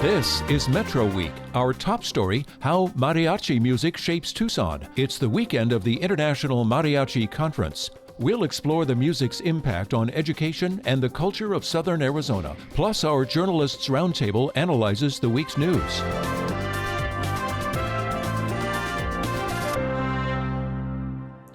This is Metro Week, our top story, how mariachi music shapes Tucson. It's the weekend of the International Mariachi Conference. We'll explore the music's impact on education and the culture of Southern Arizona. Plus, our Journalists Roundtable analyzes the week's news.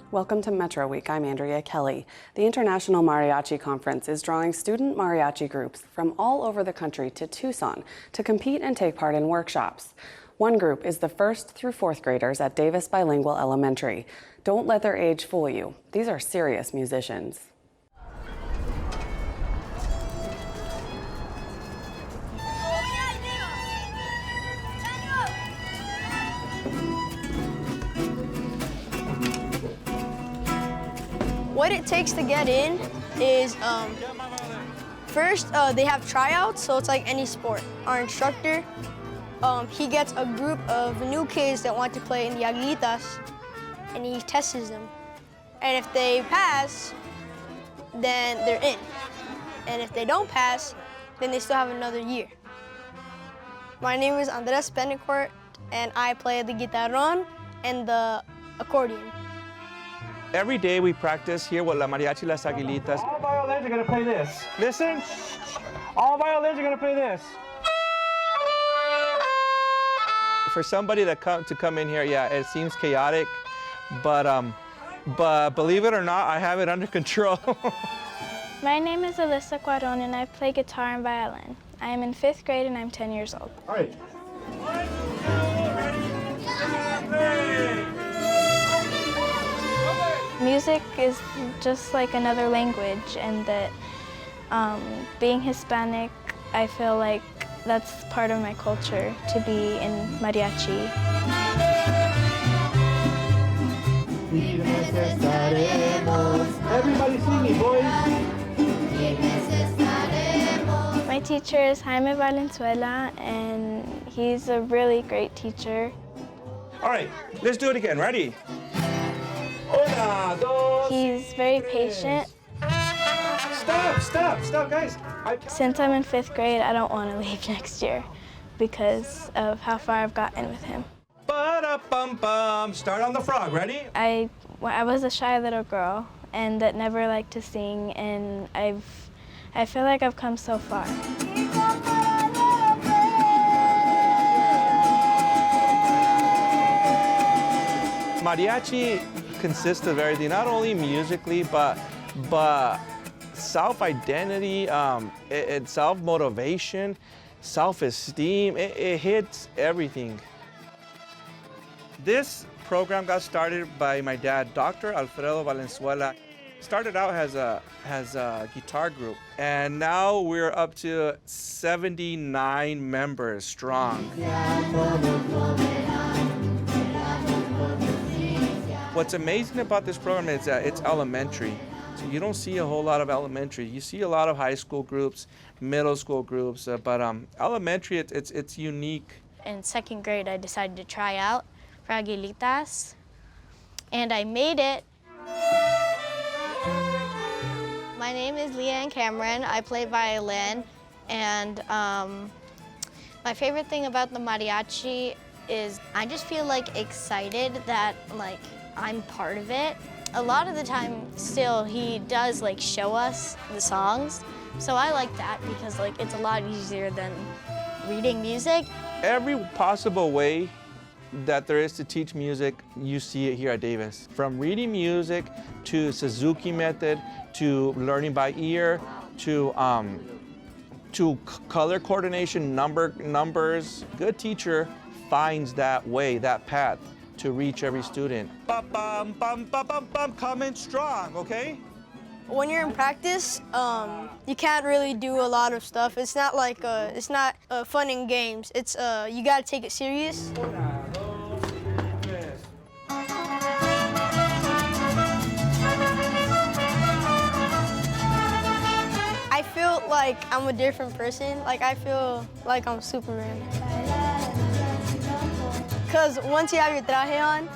Welcome to Metro Week. I'm Andrea Kelly. The International Mariachi Conference is drawing student mariachi groups from all over the country to Tucson to compete and take part in workshops. One group is the 1st through 4th graders at Davis Bilingual Elementary. Don't let their age fool you. These are serious musicians. What it takes to get in is first they have tryouts, so it's like any sport. Our instructor, he gets a group of new kids that want to play in the aguilitas, and he tests them. And if they pass, then they're in. And if they don't pass, then they still have another year. My name is Andres Benecourt, and I play the guitarrón and the accordion. Every day we practice here with La Mariachi Las Aguilitas. All violins are going to play this. Listen. All violins are going to play this. For somebody to come in here, yeah, it seems chaotic, but believe it or not, I have it under control. My name is Alyssa Cuaron, and I play guitar and violin. I am in 5th grade, and I'm 10 years old. All right. 1, 2, ready, play. Music is just like another language, and that being Hispanic, I feel like that's part of my culture, to be in mariachi. Everybody sing me, boys. My teacher is Jaime Valenzuela, and he's a really great teacher. All right, let's do it again. Ready? He's very patient. Stop, guys. Since I'm in 5th grade, I don't want to leave next year because of how far I've gotten with him. Ba-da-bum-bum. Start on the frog. Ready? I was a shy little girl and that never liked to sing, and I feel like I've come so far. Mariachi consists of everything, not only musically, but self-identity, self-motivation, self-esteem. It hits everything. This program got started by my dad, Dr. Alfredo Valenzuela. Started out as a guitar group, and now we're up to 79 members strong. What's amazing about this program is that it's elementary. So you don't see a whole lot of elementary. You see a lot of high school groups, middle school groups, but elementary, it's unique. In 2nd grade, I decided to try out for aguilitas, and I made it. My name is Leanne Cameron. I play violin, and my favorite thing about the mariachi is I just feel like excited that I'm part of it. A lot of the time still he does show us the songs. So I like that because it's a lot easier than reading music. Every possible way that there is to teach music, you see it here at Davis. From reading music to Suzuki method, to learning by ear, to color coordination, numbers. Good teacher finds that way, that path to reach every student. Bum, bum, bum, bum, bum, coming strong, okay? When you're in practice, you can't really do a lot of stuff. It's not it's not fun and games. It's you gotta take it serious. I feel like I'm a different person. I feel like I'm Superman. Because once you have your traje on,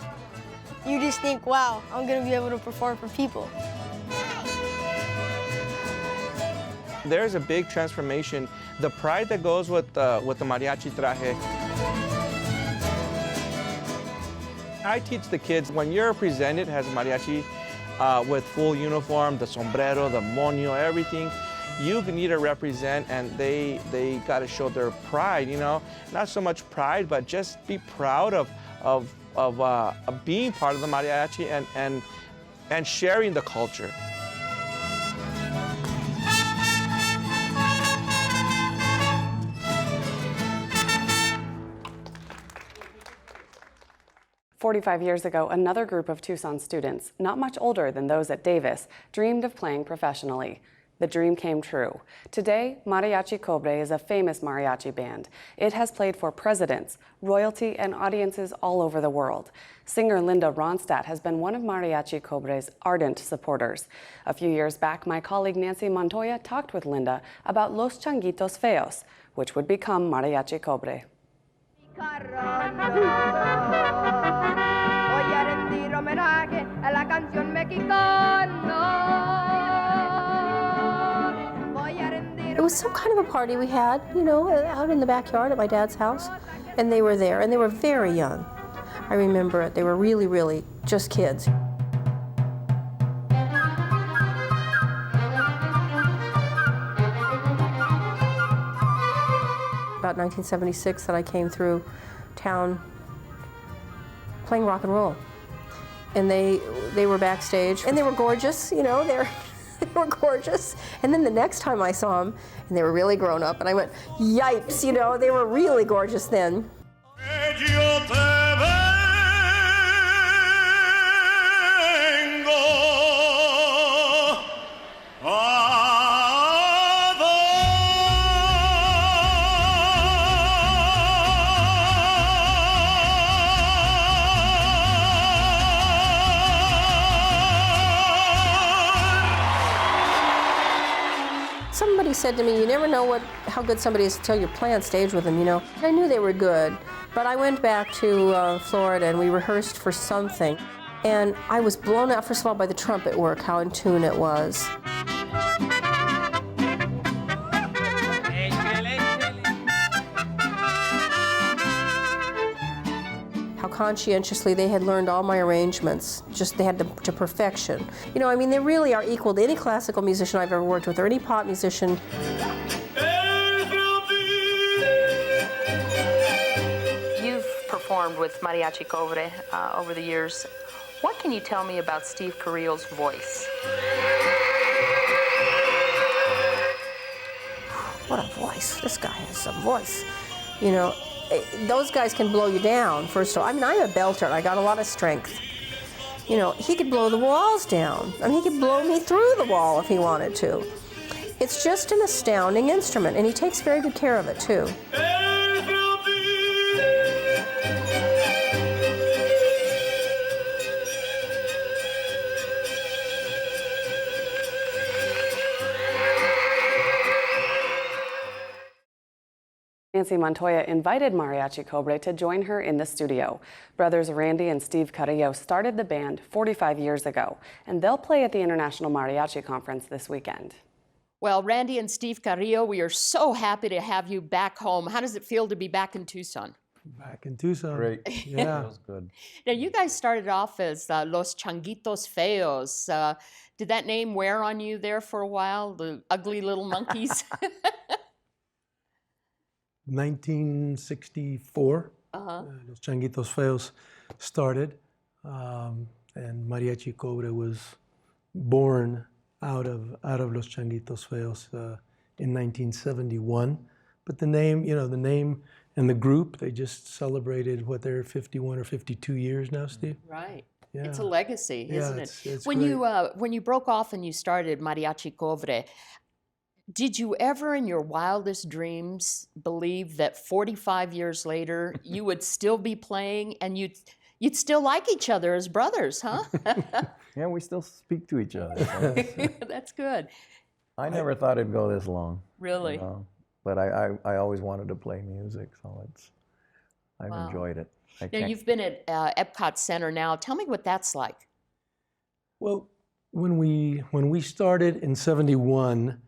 you just think, wow, I'm gonna be able to perform for people. there's a big transformation. The pride that goes with the mariachi traje. I teach the kids, when you're presented as mariachi with full uniform, the sombrero, the moño, everything, you need to represent, and they got to show their pride, you know? Not so much pride, but just be proud of being part of the mariachi and sharing the culture. "45 years ago, another group of Tucson students, not much older than those at Davis, dreamed of playing professionally. The dream came true. Today, Mariachi Cobre is a famous mariachi band. It has played for presidents, royalty, and audiences all over the world. Singer Linda Ronstadt has been one of Mariachi Cobre's ardent supporters. A few years back, my colleague Nancy Montoya talked with Linda about Los Changuitos Feos, which would become Mariachi Cobre. It was some kind of a party we had, you know, out in the backyard at my dad's house, and they were there, and they were very young. I remember it. They were really, really just kids. About 1976 that I came through town playing rock and roll. And they were backstage, and they were gorgeous, you know, they were gorgeous. And then the next time I saw them, and they were really grown up, and I went, yipes, you know, they were really gorgeous then. Somebody said to me, you never know how good somebody is until you play on stage with them, you know. I knew they were good, but I went back to Florida and we rehearsed for something. And I was blown out, first of all, by the trumpet work, how in tune it was. How conscientiously they had learned all my arrangements, just they had to perfection. You know, I mean, they really are equal to any classical musician I've ever worked with or any pop musician. You've performed with Mariachi Cobre over the years. What can you tell me about Steve Carrillo's voice? What a voice. This guy has some voice. You know, those guys can blow you down, first of all. I mean, I'm a belter, and I got a lot of strength. You know, he could blow the walls down. I mean, he could blow me through the wall if he wanted to. It's just an astounding instrument, and he takes very good care of it, too. Nancy Montoya invited Mariachi Cobre to join her in the studio. Brothers Randy and Steve Carrillo started the band 45 years ago, and they'll play at the International Mariachi Conference this weekend. Well, Randy and Steve Carrillo, we are so happy to have you back home. How does it feel to be back in Tucson? Back in Tucson. Great. Yeah. Feels good. Now, you guys started off as Los Changuitos Feos. Did that name wear on you there for a while, the ugly little monkeys? 1964, Los Changuitos Feos started, and Mariachi Cobre was born out of Los Changuitos Feos in 1971. But the name, you know, the name and the group, they just celebrated what, they're 51 or 52 years now, Steve? Right. Yeah. It's a legacy, isn't it? It's when great. When you broke off and you started Mariachi Cobre, did you ever in your wildest dreams believe that 45 years later you would still be playing and you'd still like each other as brothers, huh? Yeah, we still speak to each other. So That's good. I never thought it'd go this long. Really? You know? But I always wanted to play music, so I've enjoyed it. Now, you've been at Epcot Center now. Tell me what that's like. Well, when we started in '71,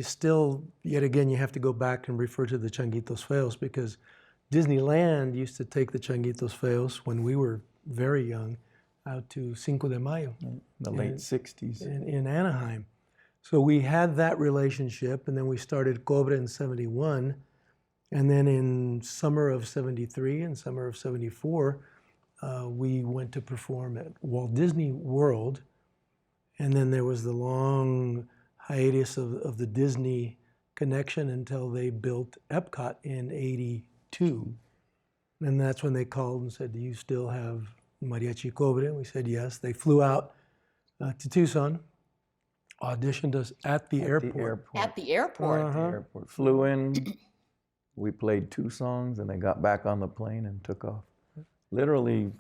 still, yet again, you have to go back and refer to the Changuitos Feos, because Disneyland used to take the Changuitos Feos when we were very young out to Cinco de Mayo. The late 60s. In Anaheim. So we had that relationship, and then we started Cobre in 71, and then in summer of 73 and summer of 74, we went to perform at Walt Disney World, and then there was the long hiatus of the Disney connection until they built Epcot in 82. And that's when they called and said, do you still have Mariachi Cobre? And we said yes. They flew out to Tucson, auditioned us at the airport. At the airport? At the airport. Flew in, we played 2 songs, and they got back on the plane and took off. Literally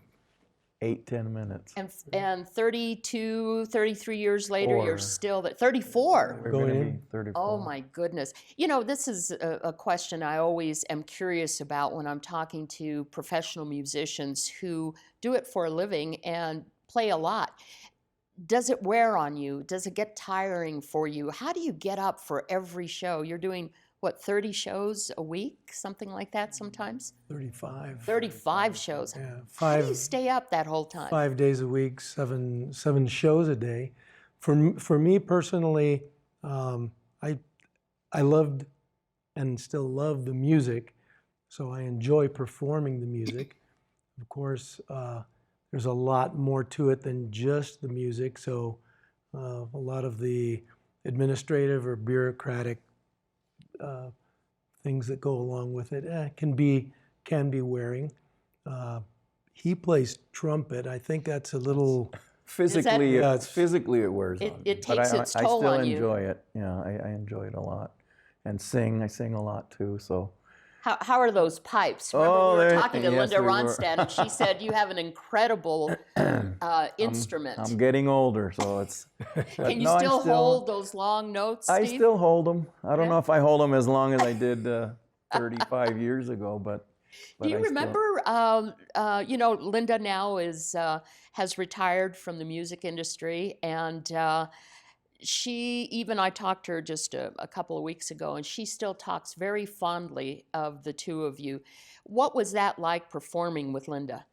8-10 minutes. And 32, 33 years later, 4. you're still there. 34? We're going to be 34. Oh my goodness. You know, this is a question I always am curious about when I'm talking to professional musicians who do it for a living and play a lot. Does it wear on you? Does it get tiring for you? How do you get up for every show? You're doing, what, 30 shows a week? Something like that sometimes? 35. 35 shows. Yeah, How do you stay up that whole time? 5 days a week, seven shows a day. For me personally, I loved and still love the music, so I enjoy performing the music. Of course, there's a lot more to it than just the music, so a lot of the administrative or bureaucratic things that go along with it can be wearing. He plays trumpet. I think that's a little physically. Physically it wears on. It takes its toll on you. I still enjoy it. Yeah, I enjoy it a lot, and I sing a lot too. So. How are those pipes? Remember we were talking to Linda Ronstadt, and she said you have an incredible instrument. I'm getting older, so it's... Can you still hold those long notes, Steve? I still hold them. I don't know if I hold them as long as I did 35 years ago, but do you remember, you know, Linda now has retired from the music industry, and I talked to her just a couple of weeks ago, and she still talks very fondly of the two of you. What was that like performing with Linda?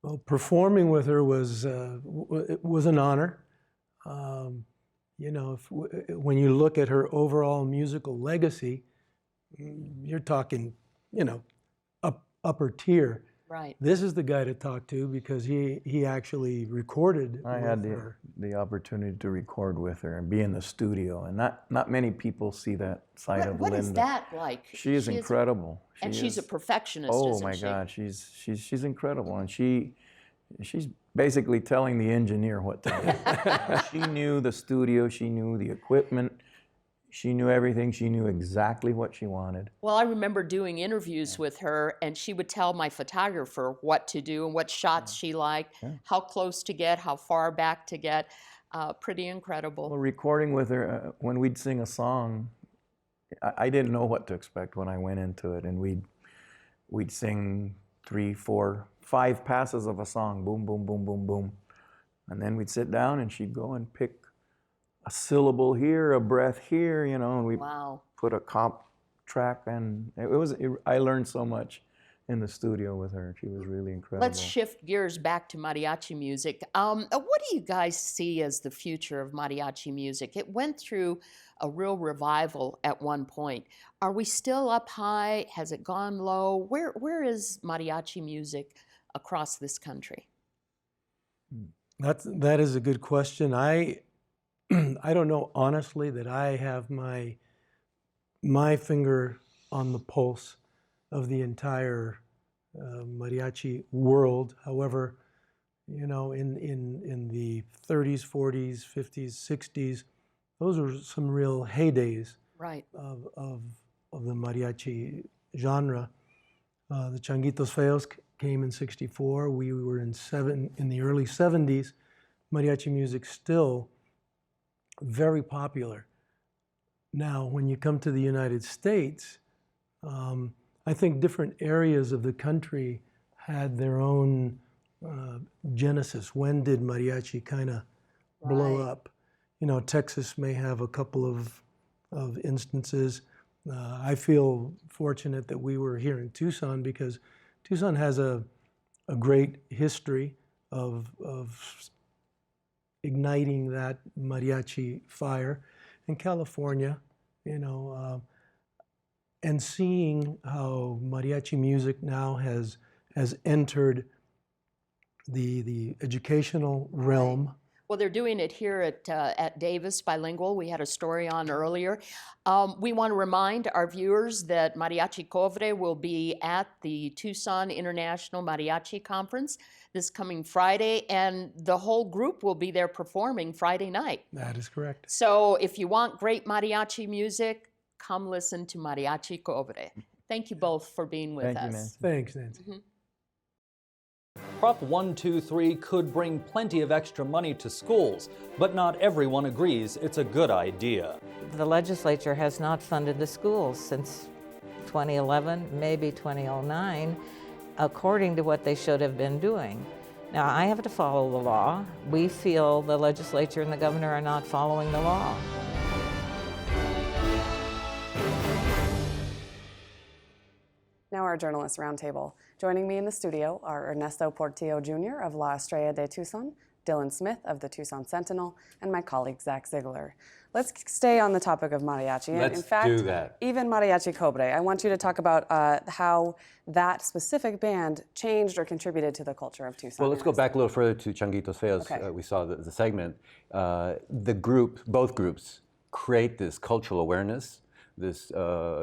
Well, performing with her was an honor. You know, when you look at her overall musical legacy, you're talking, you know, upper tier. Right. This is the guy to talk to because he actually recorded. I had the opportunity to record with her and be in the studio, and not many people see that side of Linda. What is that like? She is incredible. She's a perfectionist. Oh my God, she's incredible, and she's basically telling the engineer what to do. She knew the studio, she knew the equipment. She knew everything. She knew exactly what she wanted. Well, I remember doing interviews with her, and she would tell my photographer what to do and what shots she liked, how close to get, how far back to get. Pretty incredible. Well, recording with her, when we'd sing a song, I didn't know what to expect when I went into it, and we'd sing 3, 4, 5 passes of a song, boom, boom, boom, boom, boom, and then we'd sit down, and she'd go and pick a syllable here, a breath here, you know, and we put a comp track, and I learned so much in the studio with her. She was really incredible. Let's shift gears back to mariachi music. What do you guys see as the future of mariachi music? It went through a real revival at one point. Are we still up high? Has it gone low? Where is mariachi music across this country? That is a good question. I don't know honestly that I have my finger on the pulse of the entire mariachi world. However, you know, in the 30s, 40s, 50s, 60s, those were some real heydays of the mariachi genre. The Changuitos Feos came in '64. We were in the early '70s. Mariachi music still very popular. Now, when you come to the United States, I think different areas of the country had their own genesis. When did mariachi kind of blow up? You know, Texas may have a couple of of instances. I feel fortunate that we were here in Tucson because Tucson has a great history of igniting that mariachi fire. In California, and seeing how mariachi music now has entered the educational realm. Well, they're doing it here at Davis Bilingual. We had a story on earlier. We want to remind our viewers that Mariachi Cobre will be at the Tucson International Mariachi Conference this coming Friday, and the whole group will be there performing Friday night. That is correct. So if you want great mariachi music, come listen to Mariachi Cobre. Thank you both for being with us. Thank you, Nancy. Thanks, Nancy. Mm-hmm. Prop 123 could bring plenty of extra money to schools, but not everyone agrees it's a good idea. The legislature has not funded the schools since 2011, maybe 2009, according to what they should have been doing. Now, I have to follow the law. We feel the legislature and the governor are not following the law. Now our journalist roundtable. Joining me in the studio are Ernesto Portillo Jr. of La Estrella de Tucson, Dylan Smith of the Tucson Sentinel, and my colleague Zach Ziegler. Let's stay on the topic of mariachi. Let's in fact, do that. Even Mariachi Cobre. I want you to talk about how that specific band changed or contributed to the culture of Tucson. Well, let's go back a little further to Changuitos Feos. Okay. We saw the segment. Both groups create this cultural awareness, this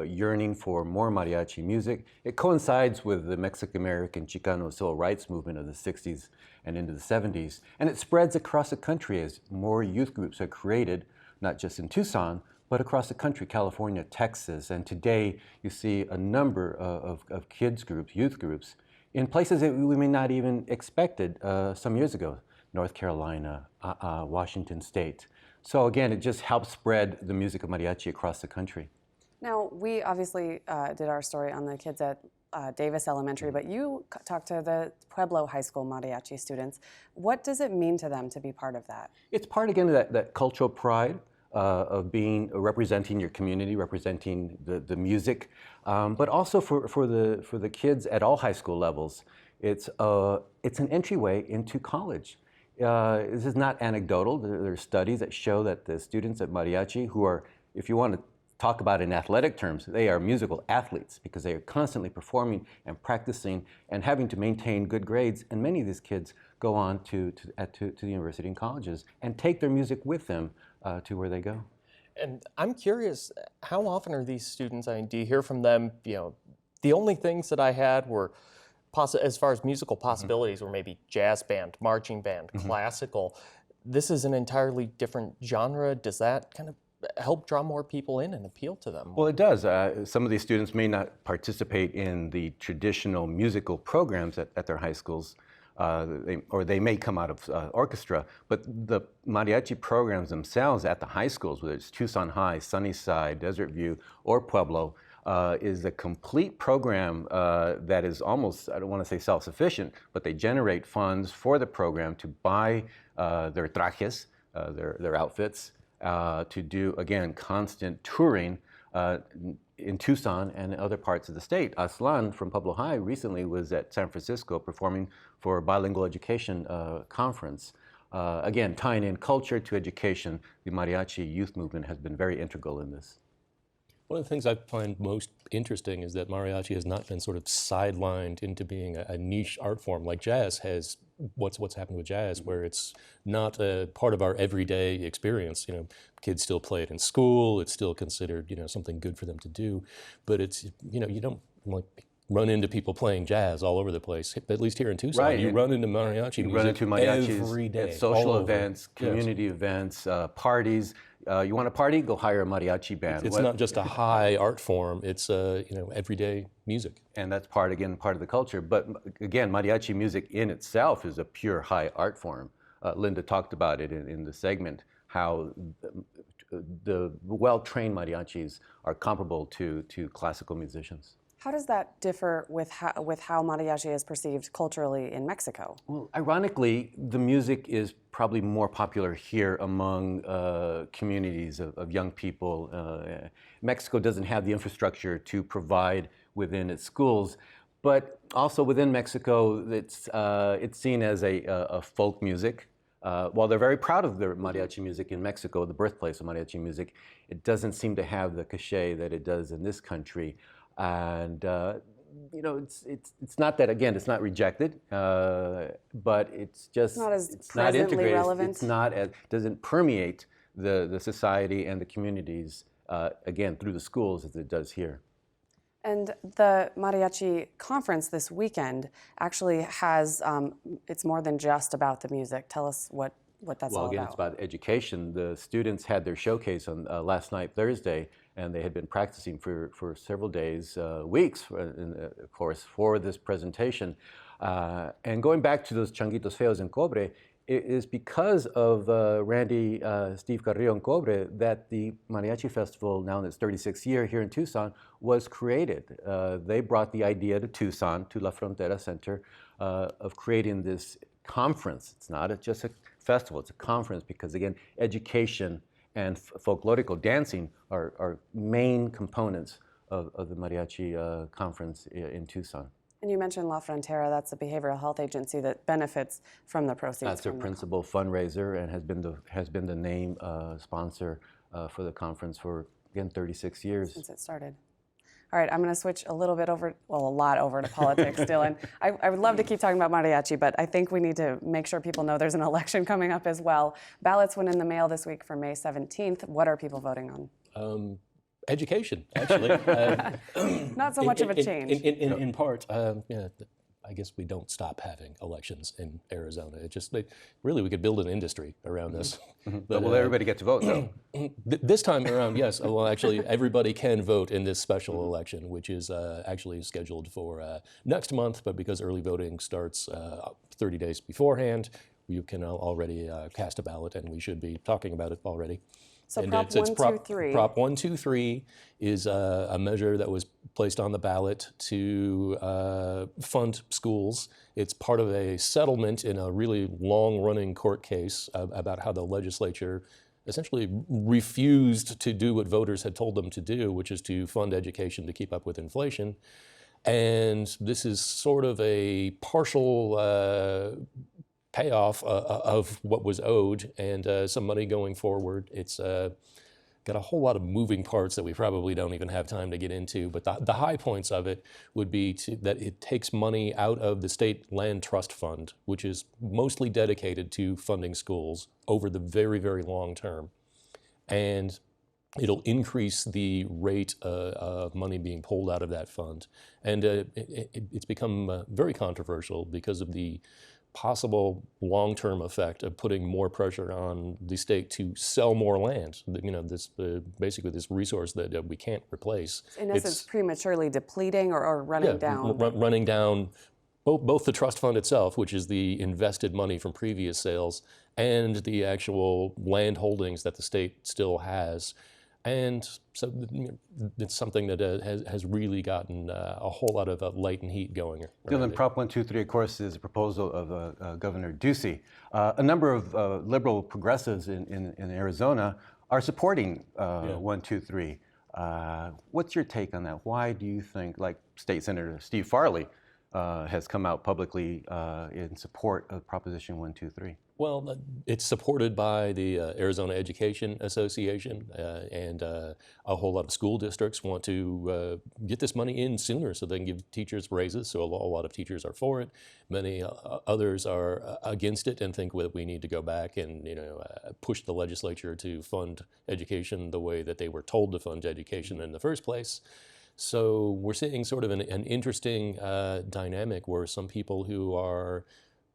yearning for more mariachi music. It coincides with the Mexican-American Chicano civil rights movement of the 60s and into the 70s. And it spreads across the country as more youth groups are created, not just in Tucson, but across the country, California, Texas. And today you see a number of kids groups, youth groups, in places that we may not even expected some years ago. North Carolina, Washington State. So again, it just helps spread the music of mariachi across the country. Now, we obviously did our story on the kids at Davis Elementary, but you talked to the Pueblo High School mariachi students. What does it mean to them to be part of that? It's part, again, of that cultural pride of representing your community, representing the music, but also for the kids at all high school levels. It's an entryway into college. This is not anecdotal. There are studies that show that the students at mariachi, who are, if you want to talk about in athletic terms, they are musical athletes because they are constantly performing and practicing and having to maintain good grades. And many of these kids go on to the university and colleges and take their music with them to where they go. And I'm curious, how often are these students, do you hear from them, the only things that I had were, as far as musical possibilities, were maybe jazz band, marching band, classical. This is an entirely different genre. Does that kind of help draw more people in and appeal to them? Well, it does. Some of these students may not participate in the traditional musical programs at their high schools, or they may come out of orchestra, but the mariachi programs themselves at the high schools, whether it's Tucson High, Sunnyside, Desert View, or Pueblo, is a complete program that is almost, I don't want to say self-sufficient, but they generate funds for the program to buy their trajes, their outfits, to do, again, constant touring in Tucson and other parts of the state. Aslan from Pueblo High recently was at San Francisco performing for a bilingual education conference. Again, tying in culture to education, the mariachi youth movement has been very integral in this. One of the things I find most interesting is that mariachi has not been sort of sidelined into being a niche art form like jazz has. What's happened with jazz, where it's not a part of our everyday experience. Kids still play it in school. It's still considered, something good for them to do. But it's, you don't run into people playing jazz all over the place. At least here in Tucson, right. You run into mariachi music every day. At social events, community events, parties. You want to party? Go hire a mariachi band. It's not just a high art form. It's everyday music. And that's part of the culture. But again, mariachi music in itself is a pure high art form. Linda talked about it in the segment, how the well-trained mariachis are comparable to classical musicians. How does that differ with how mariachi is perceived culturally in Mexico? Well, ironically, the music is probably more popular here among communities of young people. Mexico doesn't have the infrastructure to provide within its schools, but also within Mexico, it's seen as a folk music. While they're very proud of their mariachi music in Mexico, the birthplace of mariachi music, it doesn't seem to have the cachet that it does in this country. And you know, it's not that, again, it's not rejected, but it's just it's not integrated. relevant. It's not as doesn't permeate the society and the communities again through the schools as it does here. And the mariachi conference this weekend actually has it's more than just about the music. Tell us what that's all Well, again, about. it's about education. The students had their showcase on last night, Thursday, and they had been practicing for several days, weeks, of course, for this presentation. And going back to those changuitos feos in Cobre, it is because of Steve Carrillo in Cobre that the Mariachi Festival, now in its 36th year here in Tucson, was created. They brought the idea to Tucson, to La Frontera Center, of creating this conference. It's not just a festival, it's a conference because, again, education and folklorico dancing are main components of the Mariachi conference in Tucson. And you mentioned La Frontera, that's a behavioral health agency that benefits from the proceeds. That's their principal fundraiser and has been the name sponsor for the conference for, again, 36 years. Since it started. All right, I'm going to switch a little bit over, well, a lot over to politics, Dylan. I would love to keep talking about mariachi, but I think we need to make sure people know there's an election coming up as well. Ballots went in the mail this week for May 17th. What are people voting on? Education, actually. Not so much of a change. In part, yeah, I guess we don't stop having elections in Arizona. It just, really, we could build an industry around this. But will everybody get to vote, though? This time around, yes. Well, actually, everybody can vote in this special election, which is actually scheduled for next month, but because early voting starts 30 days beforehand, you can already cast a ballot, and we should be talking about it already. So and Prop 123. Prop 123 is a measure that was placed on the ballot to fund schools. It's part of a settlement in a really long-running court case about how the legislature essentially refused to do what voters had told them to do, which is to fund education to keep up with inflation. And this is sort of a partial payoff of what was owed and some money going forward. It's got a whole lot of moving parts that we probably don't even have time to get into, but the high points of it would be that it takes money out of the state land trust fund, which is mostly dedicated to funding schools over the very, very long term. And it'll increase the rate of money being pulled out of that fund. And it's become very controversial because of the possible long-term effect of putting more pressure on the state to sell more land. You know, this basically this resource that we can't replace. In essence, prematurely depleting or running down. Running down both the trust fund itself, which is the invested money from previous sales, and the actual land holdings that the state still has. And so it's something that has really gotten a whole lot of light and heat going. Dylan, Prop 123, of course, is a proposal of Governor Ducey. A number of liberal progressives in Arizona are supporting 123. What's your take on that? Why do you think, like State Senator Steve Farley has come out publicly in support of Proposition 123? Well, it's supported by the Arizona Education Association, and a whole lot of school districts want to get this money in sooner so they can give teachers raises, so a lot of teachers are for it. Many others are against it and think that we need to go back and push the legislature to fund education the way that they were told to fund education in the first place. So we're seeing sort of an interesting dynamic where some people who are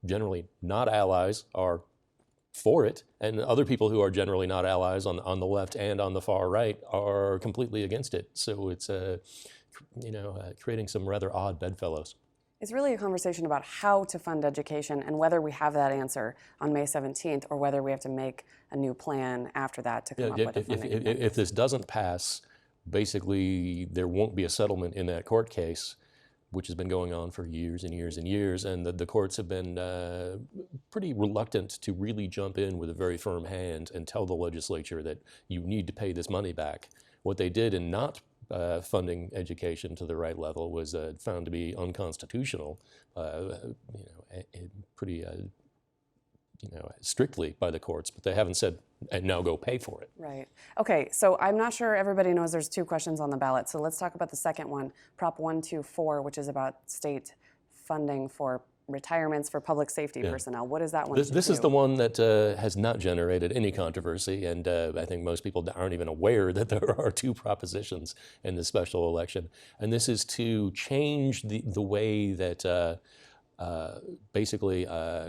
generally not allies are for it, and other people who are generally not allies on the left and on the far right are completely against it. So it's creating some rather odd bedfellows. It's really a conversation about how to fund education and whether we have that answer on May 17th or whether we have to make a new plan after that to come up with a funding. If this doesn't pass, basically there won't be a settlement in that court case, which has been going on for years and years and years, and the courts have been pretty reluctant to really jump in with a very firm hand and tell the legislature that you need to pay this money back. What they did in not funding education to the right level was found to be unconstitutional, pretty strictly by the courts, but they haven't said, and now go pay for it. Right. Okay, so I'm not sure everybody knows there's two questions on the ballot, so let's talk about the second one, Prop 124, which is about state funding for retirements for public safety personnel. What is that one? This is the one that has not generated any controversy, and I think most people aren't even aware that there are two propositions in this special election. And this is to change the way that basically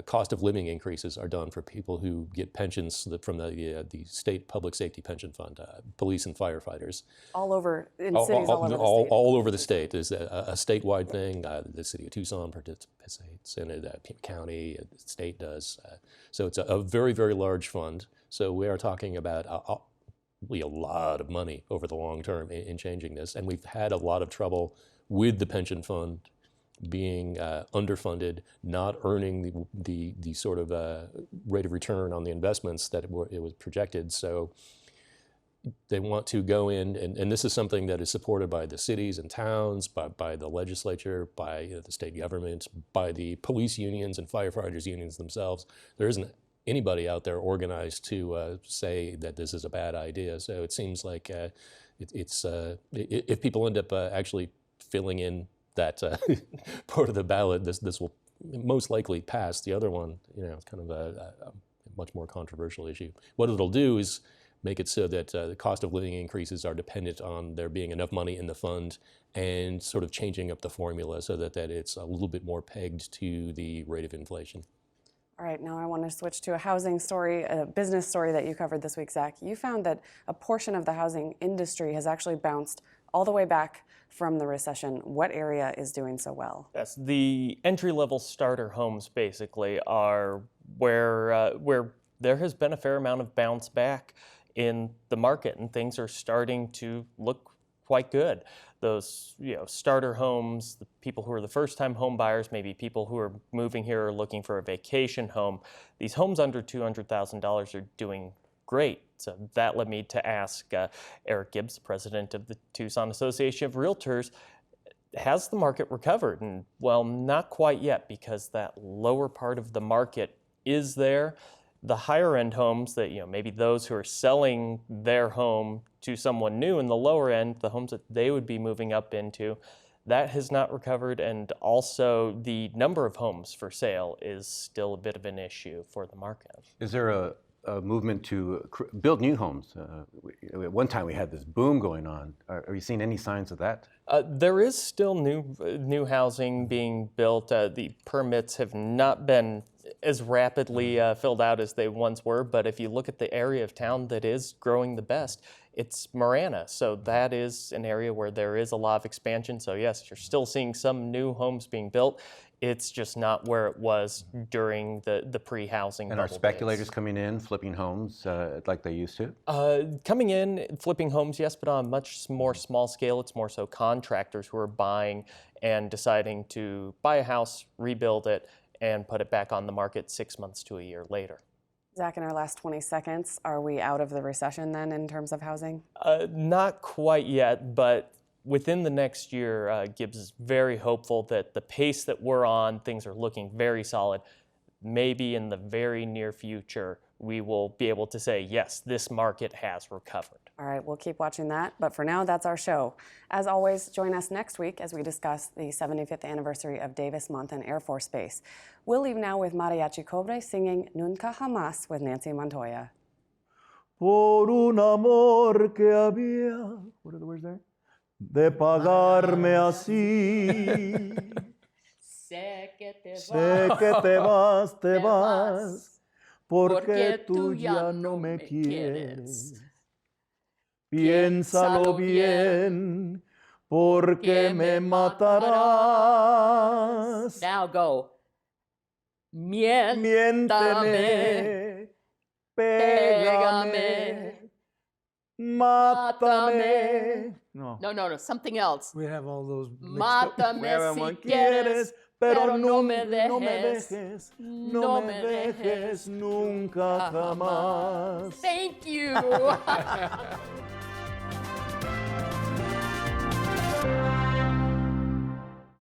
cost of living increases are done for people who get pensions from the state public safety pension fund, police and firefighters. All over, in cities all over the state. All over the state. There's a statewide thing. The city of Tucson participates in it, Pima County, the state does. So it's a very, very large fund. So we are talking about a lot of money over the long term in changing this. And we've had a lot of trouble with the pension fund being underfunded, not earning the sort of rate of return on the investments that it was projected. So they want to go in, and this is something that is supported by the cities and towns, by the legislature, by the state government, by the police unions and firefighters unions themselves. There isn't anybody out there organized to say that this is a bad idea. So it seems like if people end up actually filling in that part of the ballot, this will most likely pass. The other one, it's kind of a much more controversial issue. What it'll do is make it so that the cost of living increases are dependent on there being enough money in the fund, and sort of changing up the formula so that it's a little bit more pegged to the rate of inflation. All right, now I want to switch to a housing story, a business story that you covered this week, Zach. You found that a portion of the housing industry has actually bounced all the way back from the recession. What area is doing so well? Yes, the entry-level starter homes basically are where there has been a fair amount of bounce back in the market, and things are starting to look quite good. Those starter homes, the people who are the first-time home buyers, maybe people who are moving here or looking for a vacation home, these homes under $200,000 are doing great. So that led me to ask Eric Gibbs, president of the Tucson Association of Realtors, has the market recovered? And well, not quite yet, because that lower part of the market is there. The higher end homes that, maybe those who are selling their home to someone new, in the lower end, the homes that they would be moving up into, that has not recovered. And also the number of homes for sale is still a bit of an issue for the market. Is there a movement to build new homes? At one time we had this boom going on. Are you seeing any signs of that? There is still new housing being built. The permits have not been as rapidly filled out as they once were, but if you look at the area of town that is growing the best, it's Marana. So that is an area where there is a lot of expansion. So yes, you're still seeing some new homes being built. It's just not where it was during the pre-housing bubble. And are speculators coming in, flipping homes like they used to? Coming in, flipping homes, yes, but on a much more small scale. It's more so contractors who are buying and deciding to buy a house, rebuild it, and put it back on the market 6 months to a year later. Zach, in our last 20 seconds, are we out of the recession then in terms of housing? Not quite yet, but within the next year, Gibbs is very hopeful that the pace that we're on, things are looking very solid. Maybe in the very near future, we will be able to say, yes, this market has recovered. All right, we'll keep watching that. But for now, that's our show. As always, join us next week as we discuss the 75th anniversary of Davis Monthan Air Force Base. We'll leave now with Mariachi Cobre singing Nunca Jamás with Nancy Montoya. Por un amor que había, what are the words there? De pagarme así. Sé que te vas, porque tú ya no me quieres. Piénsalo bien, porque me matarás. Now go. Miénteme, pégame, mátame. No. No, something else. We have all those. Mátame si quieres, pero no me dejes. No me dejes nunca jamás. Thank you.